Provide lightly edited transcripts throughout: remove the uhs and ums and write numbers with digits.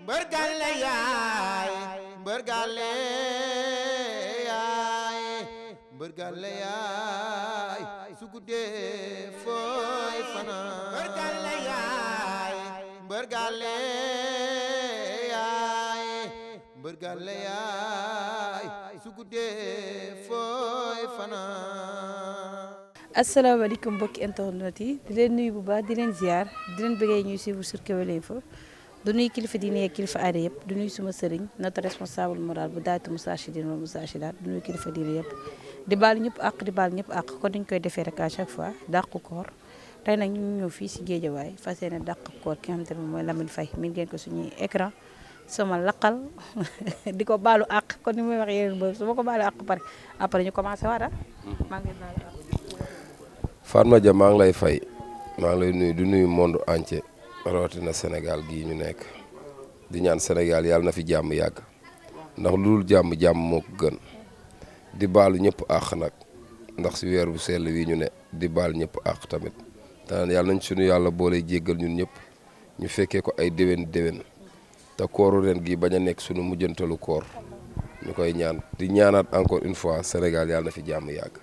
mbër gàlle yaay mbër gàlle yaay mbër gàlle yaay su guddee fooy fanaan mbër gàlle yaay mbër gàlle yaay mbër gàlle yaay su guddee fooy fanaan. asalaamaaleykum mbokki internet yi di leen nuyu bu baax di leen ziar di leen bëggee ñuy suivre sur Kewel Info du nuyu kilifa diine ak kilifa aada yëpp du nuyu suma sëriñ notre responsable moral bu daaytu Moustarchidine wal Moustarchidaty du nuyu kilifa diine yëpp di baal ñëpp àq di baal ñëpp àq kon dañ koy defee rek à chaque fois dàqu koor tey nag ñu ñëw fii si Géejawaay fas yéene dàq koor ki nga xamante ne mooy Lamine Faye mi ngeen ko suñuy écran sama laqal di ko baalu àq kon ni may wax yéen boobu su ma ko baalu àq pare après ñu commencé waat maa ngi leen baalu àq. Fatma Dia maa ngi lay fay maa ngi lay nuyu di nuyu monde entier rawatina Sénégal gii ñu nekk di ñaan Sénégal yàlla na fi jàmm yàgg ndax lu dul jàmm moo ko gën di baalu ñëpp àq nag ndax si weer bu sell wi ñu ne di baal ñëpp àq tamit te yàlla nañ suñu yàlla boole jéggal ñun ñëpp ñu fekkee ko ay déwén te kooru ren gi bañ a nekk suñu mujjantalu koor ñu koy ñaan di ñaanaat encore une fois Sénégal yàlla na fi jàmm yàgg.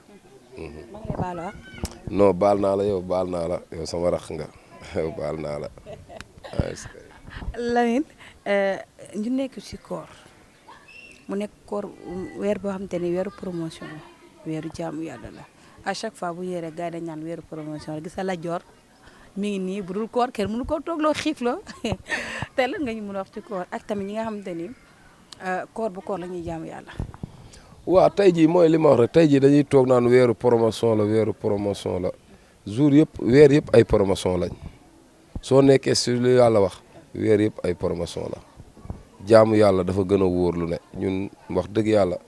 non baal naa la yow baal naa la yow sama rax nga yow baal naa la. Lamine ñu nekk ci koor mu nekk koor weer boo xamante ni weeru promotion la weeru jaamu yàlla la à chaque fois bu yére gars yi dañ ñaan weeru promotion la gis la joor mi ngi nii bu dul koor kenn mënu koo toogloo xiif loo te lan nga ñu mën a wax ci koor ak tamit ñi nga xamante ni koor bu koor la ñuy jaamu yàlla. waaw tey jii mooy li ma wax rek tey jii dañuy toog naan weeru promotion la jour yëpp weer yëpp ay promotion lañ soo nekkee si lu yàlla wax weer yëpp ay promotion la jaamu yàlla dafa gën a wóor lu ne ñun wax dëgg yàlla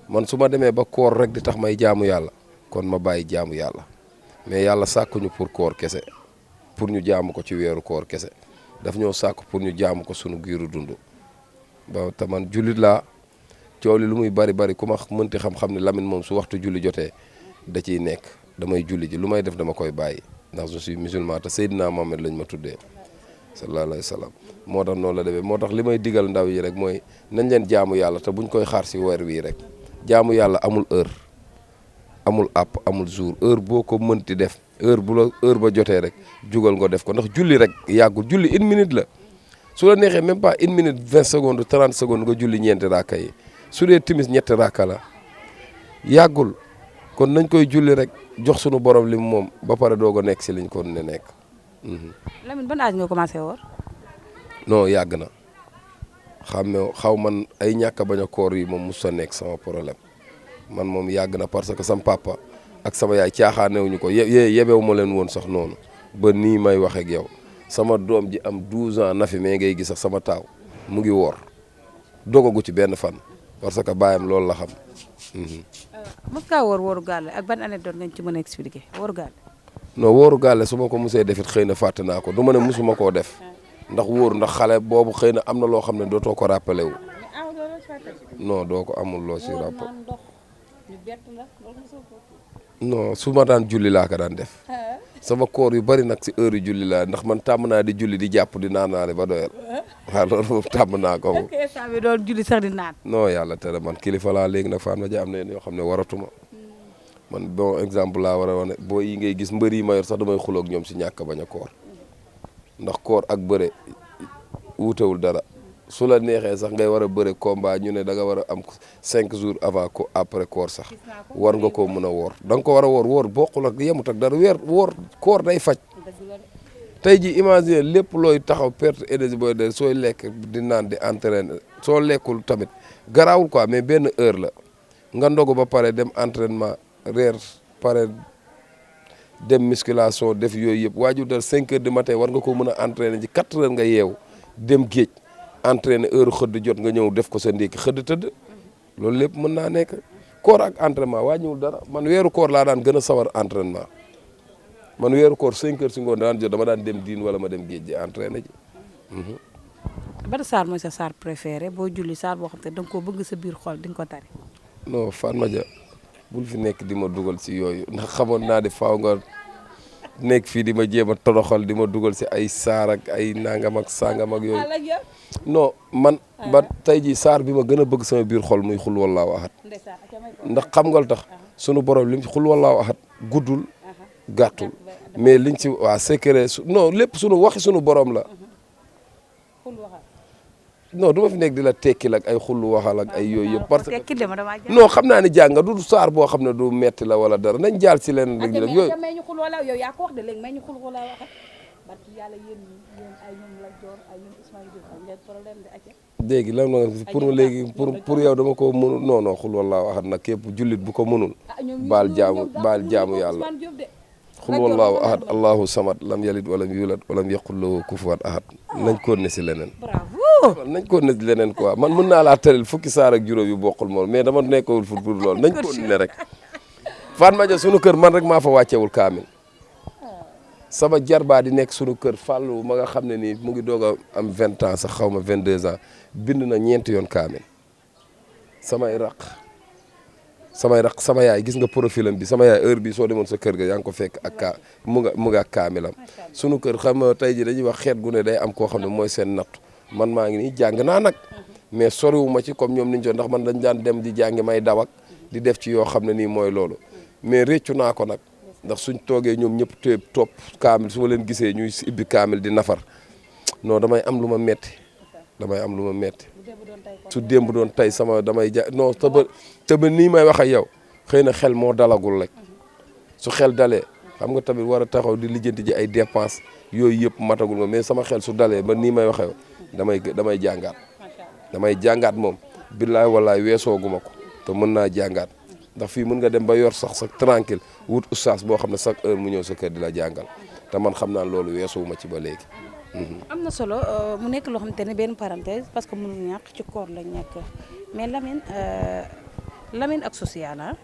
man su ma demee ba koor rek di tax may jaamu yàlla kon ma bàyyi jaamu yàlla mais yàlla sàkkuñu pour koor kese pour ñu jaamu ko ci weeru koor kese daf ñoo sàkk pour ñu jaamu ko sunu giiru dund ba te man jullit laa coow li lu muy bari ku ma mënti xam-xam ne Lamine moom su waxtu julli jotee da ciy nekk damay julli ji lu may def dama koy bàyyi ndax je suis musulman te Seydina Mohamed lañ ma tuddee sallallahu alayhi wa sallam moo tax noonu la demee moo tax li may digal ndaw yi rek mooy nañ leen jaamu yàlla te buñ koy xaar si weer wii rek jaamu yàlla amul heure amul app amul jour heure boo ko mënti def heure ba jotee rek jugal nga def ko ndax julli rek yàggul julli 1 minute la su la neexee même pas 1 minute 20 secondes 30 secondes nga julli ñeenti raaka yi su dee timis ñetti raaka la yàggul kon nañ koy julli rek jox sunu borom lim moom ba pare doog a nekk si liñ ko ne nekk. Lamine ban âge nga commencé woor. non yàgg na xaw man ay ñàkk a bañ a koor yi moom mos a nekk sama problème man moom yàgg na parce que sama papa ak sama yaay caaxaanewuñu ko yebewu ma leen woon sax noonu ba nii may wax ak yow sama doom ji am 12 ans na fi mais ngay gis sax sama taaw mu ngi woor dogagu ci benn fan parce que baayam loolu la xam. mos ngaa wóoru gàlle ak ban année doon nga ci mën a expliquer wóoru gàlle. non wóoru gàlle su ma ko musee defit xëy na fàtte naa ko du ma ne musuma koo def ndax wóor ndax xale boobu xëy na am na loo xam ne dootoo ko rappelé wu. non doo ko amul loo si rappelé. non su ma daan julli laa ko daan def sama koor yu bari nag si heure yu julli laa ndax man tàmm naa di julli di jàpp di naan naa ne ba doyal waaw loolu moom tàmm naa ko moom. bi doon julli sax di naan. non yàlla tere man kilifa laa léegi nag Fatma Dia am na yoo xam ne waratuma man bon exemple laa war a wane boo yi ngay gis mbër yi ma yor sax damay xuloo ak ñoom si ñàkk bañ a koor ndax koor ak bëre wuutewul dara su la neexee sax ngay war a bëre combat ñu ne da nga war a am 5 jours avant ko après koor sax war nga koo mën a woor da nga ko war a woor bokkul ak yemut ak dara woor koor day faj tey ji imagine lépp looy taxaw perte énergie booy de sooy lekk di naan di entraîner soo lekkul tamit garaawul quoi mais benn heure la nga ndogu ba pare dem entraînement reer pare dem musculation def yooyu yëpp waajur dal 5 heures du matin war nga ko mën a entraîner ci 4 heures nga yeewu dem géej entraîner heure xëdd jot nga ñëw def ko sa ndékki xëdd tëdd loolu lépp mën naa nekk koor ak entraînement wàññiwul dara man weeru koor laa daan gën a sawar entraînement man weeru koor 5 heures si ngoon daan jot dama daan dem diin wala ma dem géej ji entraîner ji. ban saar mooy sa saar préféré boo julli saar boo xam te da nga koo bëgg sa biir xol di nga ko tari. non Fatma Dia bul fi nekk di ma dugal si yooyu ndax xamoon naa di faaw nga nekk fii di ma jéem a toroxal di ma dugal si ay saar ak ay nangam ak sangam ak yooyu non man ba tey jii saar bi ma gën a bëgg sama biir xol muy xul wallaahu ahad ndax xam nga lu tax sunu borom lim ci xul wallaahu ahad guddul gàttul mais liñ ci waa secret non lépp sunu waxi sunu borom la non du ma fi nekk di la tekkil ak ay xullu waxal ak ay yooyu yëpp parce que non xam naa ni jàng du saar boo xam ne du metti la wala dara nañ jaal si leen rek rek yooyu may ñu xul wala yow yaa ko wax de léegi may ñu xul wala wax barki yàlla yéen ay ñoom la joor ay ñoom Ismaïla Diop am ngeen problème de acca léegi lan nga pour léegi pour yow dama ko mënul non non xul wala waxat nag képp jullit bu ko mënul baal jaamu yàlla xul wallaahu ahad allahu samad lam yalid walam yulad walam yaqul lahu kufuwan ahad nañ ko ne si leneen nañ ko ne si leneen quoi man mën naa laa tëral fukki saar ak juróom yu bokkul moom mais dama nekkawul pour loolu nañ ko ne rek Fatma Dia sunu kër man rek maa fa wàccewul kaamil sama jarbaa di nekk sunu kër fàllu ma nga xam ne nii mu ngi doog a am 20 ans sax xaw ma 22 ans bind na 4 yoon kaamil samay raq sama yaay gis nga profilam bi sama yaay heure bi soo demoon sa kër ga yaa ngi ko fekk ak mu nga ak kaamilam sunu kër xam nga tey ji dañuy wax xeet gu ne day am koo xam ne mooy seen nattu man maa ngi nii jàng naa nag mais soriwu ma ci comme ñoom niñ ndax man dañ daan dem di jàngi may dawak di def ci yoo xam ne nii mooy loolu mais réccu naa ko nag ndax suñ toogee ñoom ñëpp te topp kaamil su ma leen gisee ñuy ibbi kaamil di nafar non damay am lu ma metti su démb doon tey sama damay non tëba nii may wax ak yow xëy na xel moo dalagul rek su xel dalee xam nga tamit war a taxaw di lijjanti ji ay dépense yooyu yëpp matagul nga mais sama xel su dalee ba nii may wax ak yow damay jàngaat moom billaay wallaay weesooguma ko te mën naa jàngaat ndax fii mën nga dem ba yor sax tranquille wut oustaz boo xam ne chaque heure mu ñëw sa kër di la jàngal te man xam naa loolu weesoowuma ci ba léegi. am na solo mu nekk loo xamante ne benn parenthèse parce que mënul ñàkk ci koor lañ nekk mais Lamine ak social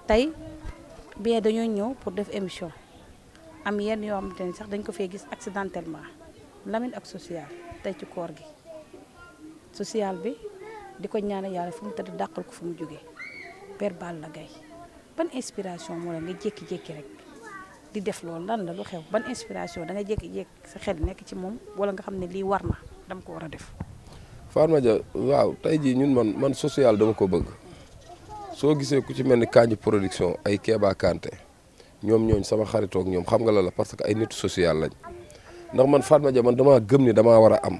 tey bien dañoo ñëw pour def émission am yenn yoo xamante ne sax dañ ko fee gis accidentellement Lamine ak social tey ci koor gi social bi di ko ñaanal yàlla fu mu tëdd dàqal ko fu mu jógee Père Balla Gaye ban inspiration moo la nga jékki-jékki rek di def loolu lan la lu xew ban inspiration da nga jékki-jékki sa xel nekk ci moom wala nga xam ne lii war na dama ko war a def. Fatma Dia waaw tey jii ñun man social dama ko bëgg soo gisee ku ci mel ni Kanji production ay Kéba Kanté ñooñ sama xaritoog ñoom xam nga la parce que ay nitu social lañ ndax man Fatma Dia man damaa gëm ni damaa war a am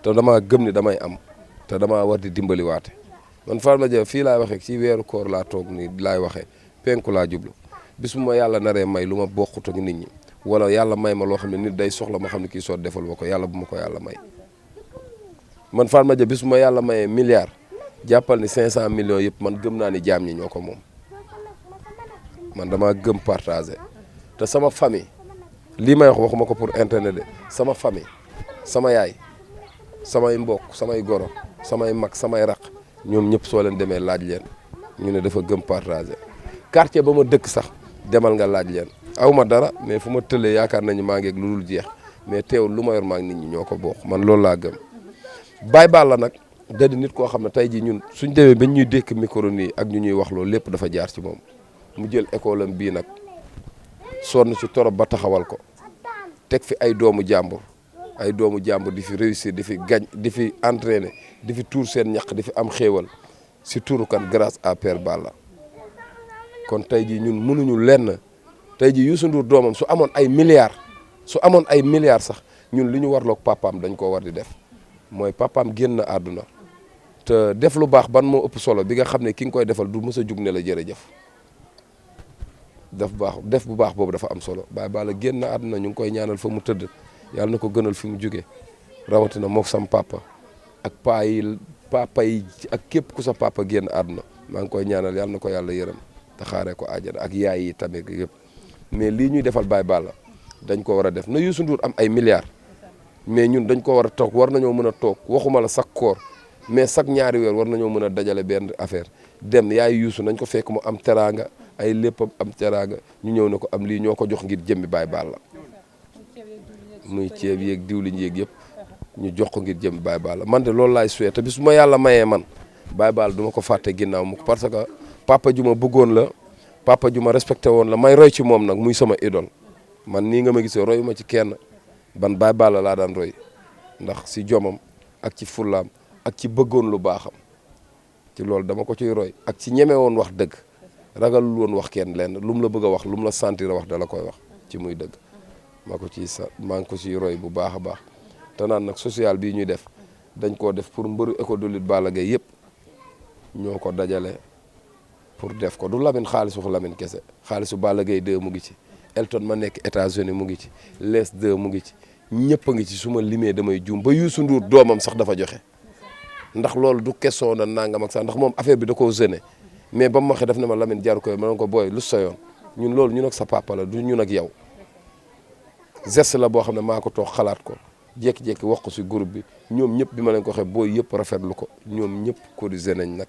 te damaa gëm ni damay am te damaa war di dimbaliwaate man Fatma Dia fii laay waxee ci weeru koor laa toog ni laay waxee penku laa jublu bis bu ma yàlla naree may lu ma bokkut ak nit ñi wala yàlla may ma loo xam ne nit day soxla ma xam ne kii soo defal ma ko yàlla bu ma ko yàlla may man Fatma Dia bis bu ma yàlla mayee milliard jàppal ni 500 millions yëpp man gëm naa ni jaam ñi ñoo ko moom man damaa gëm partagé te sama famille lii may wax waxuma ko pour internet de sama famille sama yaay samay mbokk samay goro samay mag samay raq ñoom ñëpp soo leen demee laaj leen ñu ne dafa gëm partagé quartier ba ma dëkk sax demal nga laaj leen aw ma dara mais fu ma tëlee yaakaar nañu maa ngi ak lu dul jeex mais teewul lu ma yor maa ngi nit ñi ñoo ko bokk man loolu laa gëm Baye Balla nag da di nit koo xam ne tey jii ñun suñ demee ba ñuy dékk micro nii ak ñu ñuy wax loolu lépp dafa jaar ci moom mu jël école am bii nag sonn ci torop ba taxawal ko teg fi ay doomu jàmbur di fi réussir di fi gañ di fi entraîner di fi tuur seen ñaq di fi am xéewal si tuuru kan grâce à Père Balla kon tey jii ñun mënuñu lenn tey jii Youssou Ndour doomam su amoon ay milliards sax ñun li ñu warloog papaam dañ koo war di def mooy papaam génn àdduna te def lu baax ban moo ëpp solo bi nga xam ne ki nga koy defal du mës a jug ne la jërëjëf def bu baax boobu dafa am solo Baye Balla génn àdduna ñu ngi koy ñaanal fa mu tëdd yàlla na ko gënal fi mu jóge rawatina mook sam papa ak papa yi ak képp ku sa papa génn àdduna maa ngi koy ñaanal yàlla na ko yàlla yërëm te xaaree ko àjjana ak yaay yi tamit yëpp mais lii ñuy defal Baye Balla dañ ko war a def na Youssou Ndour am ay milliards mais ñun dañ ko war a toog war nañoo mën a toog waxuma la chaque koor mais chaque ñaari weer war nañoo mën a dajale benn affaire dem yaay Youssou nañ ko fekk mu am teraanga ay léppam am teraanga ñu ñëw na ko am lii ñoo ko jox ngir jëmmi Baye Balla muy ceeb yeeg diwlin yeeg yëpp ñu jox ko ngir jëmmi Baye Balla man de loolu laay souhaité te bis bu ma yàlla mayee man Baye Balla du ma ko fàtte ginnaaw mu parce que papa ju ma bëggoon la papa ju ma respecté woon la may roy ci moom nag muy sama idole man nii nga ma gisee royu ma ci kenn ban Baye Balla laa daan roy ndax si jomam ak ci fullaam ak ci bëggoon lu baaxam ci loolu dama ko ciy roy ak ci ñeme woon wax dëgg ragalul woon wax kenn lenn lu mu la bëgg a wax lu mu la sentir a wax dala koy wax ci muy dëgg maa ngi ko ciy roy bu baax a baax te naan nag social bii ñuy def dañ koo def pour mbëru école de lutte Balla Gaye yëpp ñoo ko dajale pour def ko du Lamine xaalisu Lamine kese xaalisu Balla Gaye 2 mu ngi ci Elton ma nekk États-Unis mu ngi ci Les 2 mu ngi ci ñëpp a ngi ci su ma limee damay juum ba Youssou Ndour doomam sax dafa joxe ndax loolu du question na nangam ak sax ndax moom affaire bi da koo gêné mais ba mu waxee daf ne ma Lamine jaru ko ma ne ko booy lu sa yoon ñun loolu ñun ak sa papa la du ñun ak yow geste la boo xam ne maa ko toog xalaat ko jékki-jékki wax ko si groupe bi ñoom ñëpp bi ma leen ko waxee booy yëpp rafetlu ko ñoom ñëpp cotisé nañ nag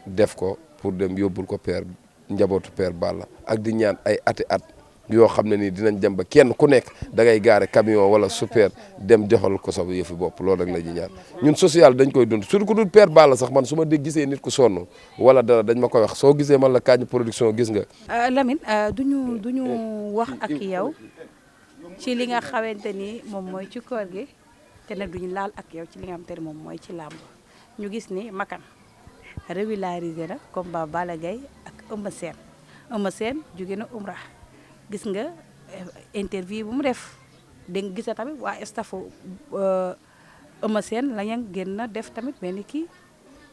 def ko pour dem yóbbul ko père njabootu père Balla ak di ñaan ay ati at yoo xam ne nii dinañ dem ba kenn ku nekk da ngay gaare camion wala super dem joxal ko sa yëfi bopp loolu rek la ñuy ñaan ñun social dañ koy dund surtout ku dul père Balla sax man su ma dégg gisee nit ku sonn wala dara dañ ma koy wax soo gisee man la Kandji Production gis nga. Lamine duñu wax ak yow ci li nga xamante ni moom mooy ci koor gi te nag duñu laal ak yow ci li nga xamante ni moom mooy ci làmb ñu gis ni Makan régularisé na combat Balla Gaye ak Eumeu Sène jóge na Umrah gis nga interview bu mu def dégg nga gis na tamit waa staffu Eumeu Sène la ñu génn na def tamit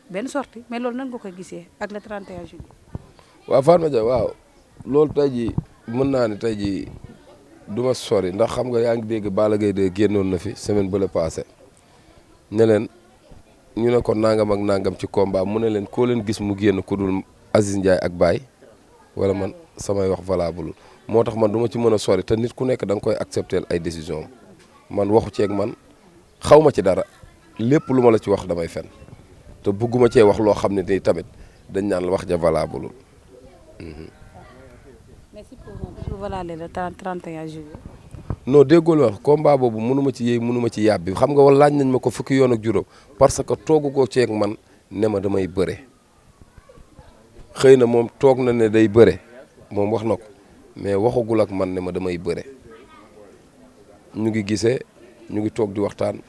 benn sortie mais loolu nan nga ko gisee ak le 31 juillet. waaw Fatma Dia waaw loolu tey jii mën naa ne tey jii du ma sori ndax xam nga yaa ngi dégg Balla Gaye de génnoon na fi semaine bële passé ne leen ñu ne ko nangam ak nangam ci combat mu ne leen koo leen gis mu génn ku dul Aziz Ndiaye ak Baye wala man samay wax valable moo tax man du ma ci mën a sori te nit ku nekk da nga koy accepter ay décision man waxu ceeg man xaw ma ci dara lépp lu ma la ci wax damay fen te bëgguma cee wax loo xam ne nii tamit dañ naan la wax ja valable. mais si pour valable le 31 juillet. non déggoo la wax combat boobu mënu ma ci yéey mënu ma ci yàbbi xam nga wala laaj nañ ma ko fukki yoon ak juróom parce que toogu ko ceeg man ne ma damay bëre xëy na moom toog na ne day bëre moom wax na ko mais waxagul ak man ne ma damay bëre ñu ngi gisee ñu ngi toog di waxtaan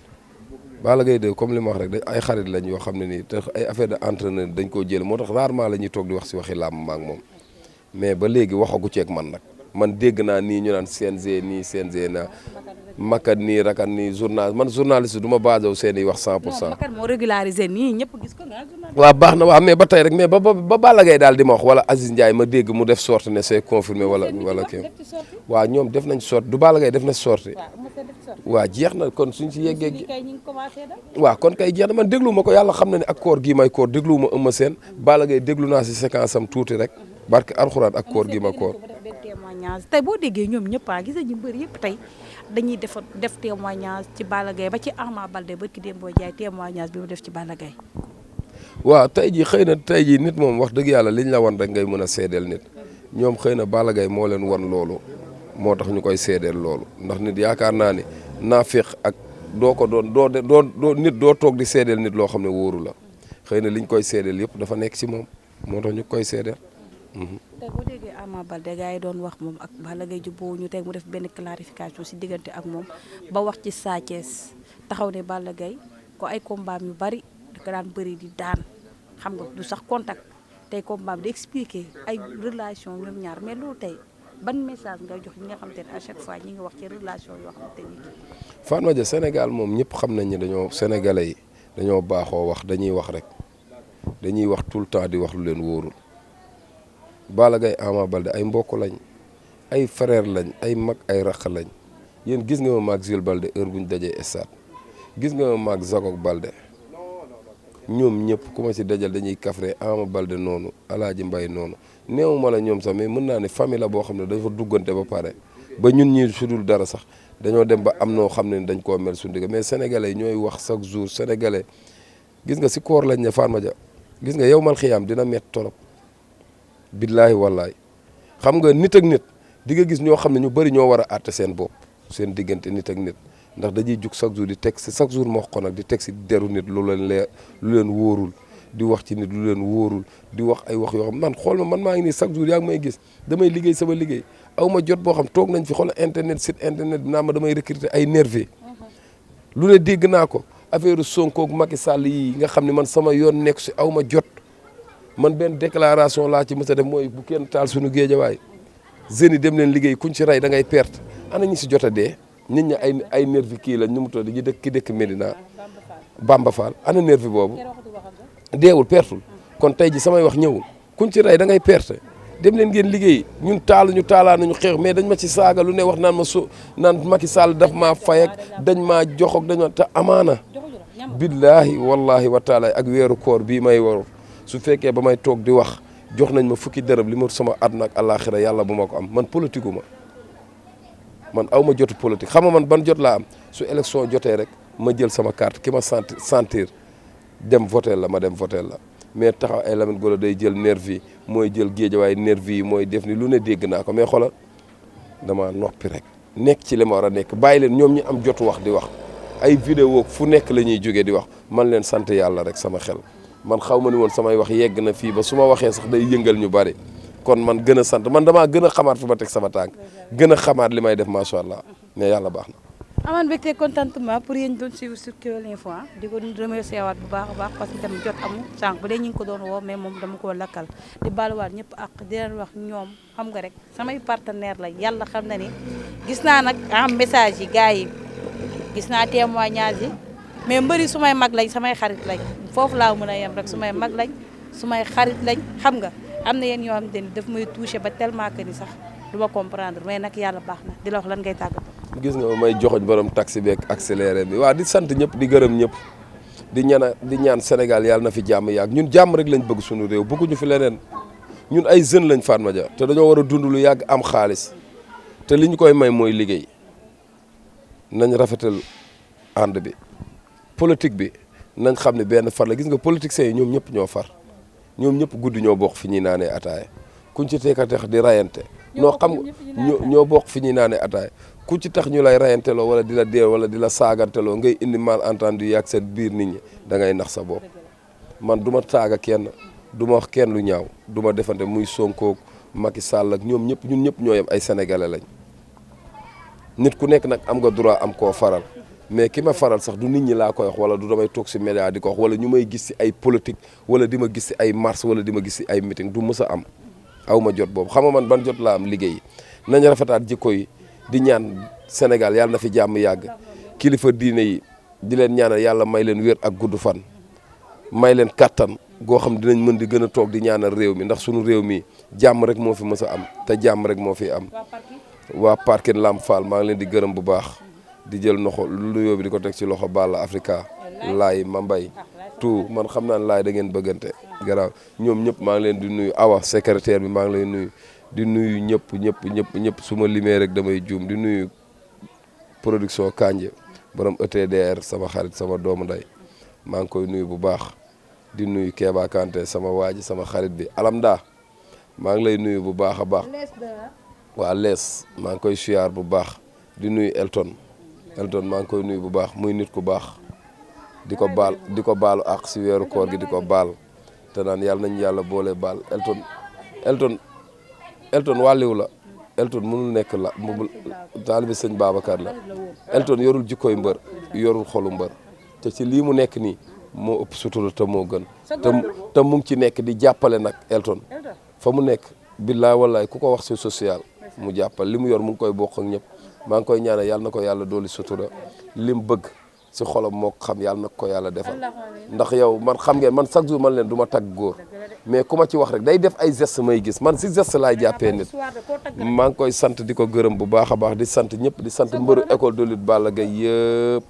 Balla Gaye 2 comme li ma wax rek ay xarit lañ yoo xam ne nii te ay affaire de entraîneur dañ koo jël moo tax rarement la ñuy toog di wax si waxi làmb ma ak moom mais ba léegi waxagu ceeg man nag man dégg naa nii ñu naan CNG nii CNG na makat nii rakat nii journaliste du ma basé wu seen i wax 100%. makat moo régularisé nii ñëpp gis ko nga journaliste. waaw baax na waaw mais ba tey rek mais ba Balla Gaye daal di ma wax wala Aziz Ndiaye ma dégg mu def sortie ne c'est confirmé wala kii waaw ñoom def nañ sortie du Balla Gaye def na sortie waaw jeex na kon suñ si yeggee waaw kon kay jeex na man déglu ma ko yàlla xam na ne ak koor gii may koor déglu ma Eumeu Sène Balla Gaye déglu naa si séquence am tuuti rek barke alxuraan ak koor gii ma koor. tey boo déggee ñoom ñëpp gis nañu mbër yëpp tey dañuy def témoignage ci Balla Gaye ba ci Ama Baldé ba ki Demba Ndiaye témoignage bi mu def ci Balla Gaye. waaw tey jii xëy na tey jii nit moom wax dëgg yàlla liñ la wan rek ngay mën a seedeel nit ñoom xëy na Balla Gaye moo leen wan loolu moo tax ñu koy seedeel loolu ndax nit yaakaar naa ni naafiq ak doo nit doo toog di seedeel nit loo xam ne wóoru la xëy na liñ koy seedeel yëpp dafa nekk ci moom moo tax ñu koy seedeel. tey boo déggee Ama Baldé gars yi doon wax moom ak Balla Gaye jubboo ñu teg mu def benn clarification si diggante ak moom ba wax ci Sa Thiès taxaw ne Balla Gaye ko ay combat yu bari da ko daan bëri di daan xam nga du sax contact tey combat bi di expliquer ay relation ñoom ñaar mais loolu tey ban message ngay jox ñi nga xamante ne à chaque fois ñi ngi wax ci relation yoo xamante ni. Fatma Dia Sénégal moom ñëpp xam nañ ne dañoo sénégalais yi dañoo baaxoo wax dañuy wax rek dañuy wax tout le temps di wax lu leen wóorul. Balla Gaye Ama Baldé ay mbokk lañ ay frère lañ ay mag ay raq lañ yéen gis nga ma maag Jules Baldé heure bu ñu dajee stade gis nga ma maag Jacob Baldé ñoom ñëpp ku ma ci dajal dañuy kafre Ama Baldé noonu Alaaji Mbay noonu néew ma la ñoom sax mais mën naa ne famille la boo xam ne dafa duggante ba pare ba ñun ñii su dul dara sax dañoo dem ba am noo xam ne dañ koo mel suñu digg mais sénégalais ñooy wax chaque jour sénégalais gis nga si koor lañ ne Fatma Dia gis nga yow mal xiyaam dina met torop billaahi wallaahi xam nga nit ak nit di nga gis ñoo xam ne ñu bëri ñoo war a àtte seen bopp seen diggante nit ak nit ndax dañuy jug chaque jour di teg si chaque jour moo ko nag di teg si deru nit lu leen wóorul di wax ci nit lu leen wóorul di wax ay wax yoo xam man xool ma man maa ngi nii chaque jour yaa ngi may gis damay liggéey sama liggéey aw ma jot boo xam toog nañ fi xool internet site internet bi naa ma damay recruter ay nervi lu ne dégg naa ko affaire Sonko ak Macky Sall yi nga xam ne man sama yoon nekk si aw ma jot man benn déclaration laa ci mës a def mooy bu kenn taal suñu géejawaay jeunes yi dem leen liggéey kuñ ci rey da ngay perte ana ñi si jot a dee nit ñi ay nervi kii la ñu mu toll di dëkk ki dëkk Médina Bamba Fall ana nervi boobu deewul pertul kon tey ji samay wax ñëwul kuñ ci rey da ngay perte dem leen ngeen liggéey ñun ñu taalaa nañu xeex mais dañ ma ci saaga lu ne wax naan ma naan Macky Sall daf maa fay ak dañ maa jox ak dañ ma te amaana billahi wallahi wa taala ak weeru koor bii may waru su fekkee ba may toog di wax jox nañ ma fukki dërëm li ma sama àdduna ak àllaaxira yàlla bu ma ko am man politique gu ma man aw ma jotu politique xam nga man ban jot laa am su élection jotee rek ma jël sama carte ki ma sentir dem voter la ma dem voter la mais taxaw ay Lamine Golo day jël nervi mooy jël géejawaay nervi yi mooy def ni lu ne dégg naa ko mais xoolal dama noppi rek nekk ci li ma war a nekk bàyyi leen ñoom ñi am jotu wax di wax ay vidéo fu nekk la ñuy jógee di wax man leen sant yàlla rek sama xel man xaw ma ni woon samay wax yegg na fii ba su ma waxee sax day yëngal ñu bari kon man gën a sant man damaa gën a xamaat fi ma teg sama tànk gën a xamaat li may def macha allah mais yàlla baax na. amaan mbégte contentement pour yéen doon suivre sur Kewel Info di ko remercier waat bu baax a baax parce que tamit jot amul sànq ba léegi ñu ngi ko doon woo mais moom dama koo lakkal di baaluwaat ñëpp ak di leen wax ñoom xam nga rek samay partenaire la yàlla xam na ni gis naa nag am message yi gars yi gis naa témoignage yi mais mbëri su may mag lañ samay xarit lañ foofu laa mën a yem rek su may mag lañ su may xarit lañ xam nga am na yéen yoo xam te ni daf may touché ba tellement que ni sax du ma comprendre mais nag yàlla baax na di la wax lan ngay tàggatoo. gis nga may joxoñ borom taxi beeg accéléré bi waaw di sant ñëpp di gërëm ñëpp di ñaan Sénégal yàlla na fi jàmm yàgg ñun jàmm rek lañ bëgg suñu réew bëgguñu fi leneen ñun ay jeunes lañ Fatma Dia te dañoo war a dund lu yàgg am xaalis te li ñu koy may mooy liggéey nañ rafetal ànd bi politique bi nañ xam ne benn far la gis nga politiciens yi ñoom ñëpp ñoo far ñoom ñëpp guddi ñoo bokk fi ñuy naanee ataaya kuñ ci teekateex di rayante noo xam ñoo bokk fi ñuy naanee ataaya ku ci tax ñu lay rayanteloo wala di la dee wala di la saaganteloo ngay indi malentendu yàgg seen biir nit ñi da ngay nax sa bopp man du ma saaga kenn du ma wax kenn lu ñaaw du ma defante muy Sonko Macky Sall ak ñoom ñëpp ñun ñëpp ñoo yem ay sénégalais lañ nit ku nekk nag am nga droit am koo faral mais ki ma faral sax du nit ñi laa koy wax wala du damay toog si média di ko wax wala ñu may gis si ay politique wala di ma gis si ay marche wala di ma gis si ay meeting du mës a am aw ma jot boobu xam nga man ban jot laa am liggéey nañ rafetaat jikko yi di ñaan Sénégal yàlla na fi jàmm yàgg kilifa diine yi di leen ñaanal yàlla may leen wér ak gudd fan may leen kattan goo xam dinañ mën di gën a toog di ñaanal réew mi ndax sunu réew mi jàmm rek moo fi mës a am te jàmm rek moo fi am waa Parking Lamp Fall maa ngi leen di gërëm bu baax di jël noxo lu yóbbi di ko teg ci loxo Balla Africa laay ma mbay tout man xam naa ne laay da ngeen bëggante garaaw ñoom ñëpp maa ngi leen di nuyu awa secrétaire bi maa ngi leen nuyu di nuyu ñëpp su ma limee rek damay juum di nuyu production Kanje borom ETDR sama xarit sama doomu nday maa ngi koy nuyu bu baax di nuyu Kéba Kanté sama waaji sama xarit bi Alamda maa ngi lay nuyu bu baax a baax waa lees maa ngi koy siyaar bu baax di nuyu Elton maa ngi koy nuyu bu baax muy nit ku baax di ko baalu ak si weeru koor gi di ko baal te naan yàlla nañu yàlla boole baal Elton wàlliw la Elton mënul nekk la mu taalibi sëñ Babacar la Elton yorul jikkoy mbër yorul xolu mbër te ci lii mu nekk nii moo ëpp sutura te moo gën te mu ngi ci nekk di jàppale nag Elton fa mu nekk billaay wallaay ku ko wax ci social mu jàppal li mu yor mu ngi koy bokk ak ñëpp maa ngi koy ñaanal yàlla na ko yàlla dooli sutura li mu bëgg si xolam moo ko xam yàlla na ko yàlla defal ndax yow man xam ngeen man chaque jour man leen du ma tagg góor mais ku ma ci wax rek day def ay geste may gis man si geste laay jàppee nit maa ngi koy sant di ko gërëm bu baax a baax di sant ñëpp di sant mbëru école de lutte Balla Gaye yëpp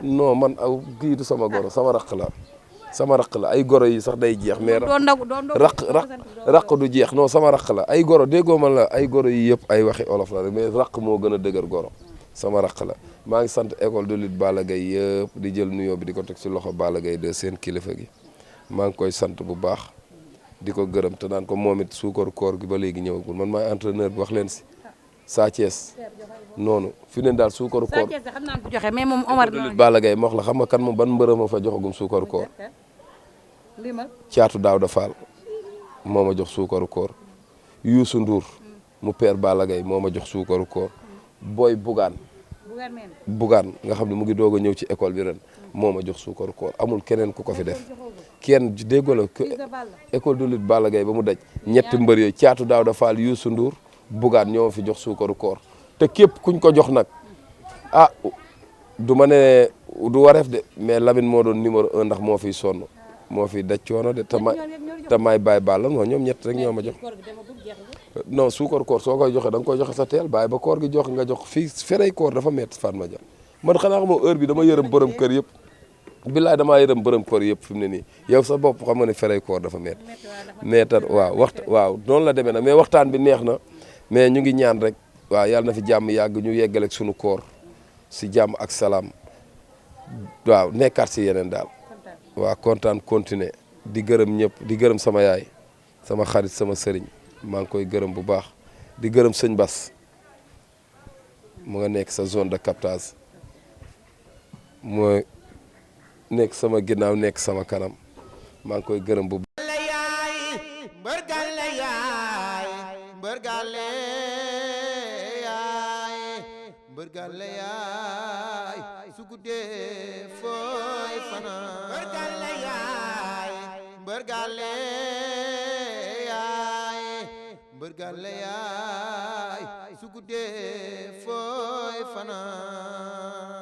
non man aw kii du sama goro sama raq la ay goro yi sax day jeex mais raq du jeex non sama raq la ay goro déggoo man la ay goro yi yëpp ay waxi olof la rek mais raq moo gën a dëgër goro sama raq la maa ngi sant école de lutte Balla Gaye yëpp di jël nuyoo bi di ko teg ci loxo Balla Gaye de seen kilifa gi maa ngi koy sant bu baax di ko gërëm te naan ko moom it suukaru koor gi ba léegi ñëwagul man maay entraîneur bi wax leen si Sa Thiès noonu fi ne daal suukaru koor xam naa ko joxe mais moom Omar Balla Gaye ma wax la xam nga kan moom ban mbërë ma fa joxagum suukaru koor Caatu Daawda Fall moo ma jox suukaru koor. Youssou Ndour mu père Balla Gaye moo ma jox suukaru koor. Boy Bougane nga xam ne mu ngi doog a ñëw ci école bi ren moo ma jox suukaru koor. Amul keneen ku ko fi def kenn déggoo la école de lutte Balla Gaye ba mu daj ñetti mbër yooyu Caatu Daawda Fall Youssou Ndour Bougane ñoo ma fi jox suukaru koor. te képp kuñ ko jox nag du ma ne du wareef de mais Lamine moo doon numéro 1 ndax moo fiy sonn moo fiy daj coono de te may bàyyi Balla non ñoom ñett rek ñoo ma jox. non suukar koor soo koy joxe da nga koy joxe sa teel bàyyi ba koor gi jox nga jox fii ferey koor dafa métti Fatma Dia man xanaa xamoo heure bi dama yërëm borom kër yëpp billaay damaa yërëm borom kër yëpp fi mu ne nii yow sa bopp xam nga ne ferey koor dafa métti mais tar waaw noonu la demee nag mais waxtaan bi neex na mais ñu ngi ñaan rek waaw yàlla na fi jàmm yàgg ñu yeggale ak sunu koor si jàmm ak salaam waaw nekkaat si yeneen daal waaw kontaan continuer di gërëm ñëpp di gërëm sama yaay sama xarit sama sëriñ maa ngi koy gërëm bu baax di gërëm sëñ Bas mu nga nekk sa zone de captage mooy nekk sama ginnaaw nekk sama kanam maa ngi koy gërëm bu baax. Mbërgale yaay su guddee fooy fanaan mbërgale yaay mbërgale yaay mbërgale yaay su guddee fooy fanaan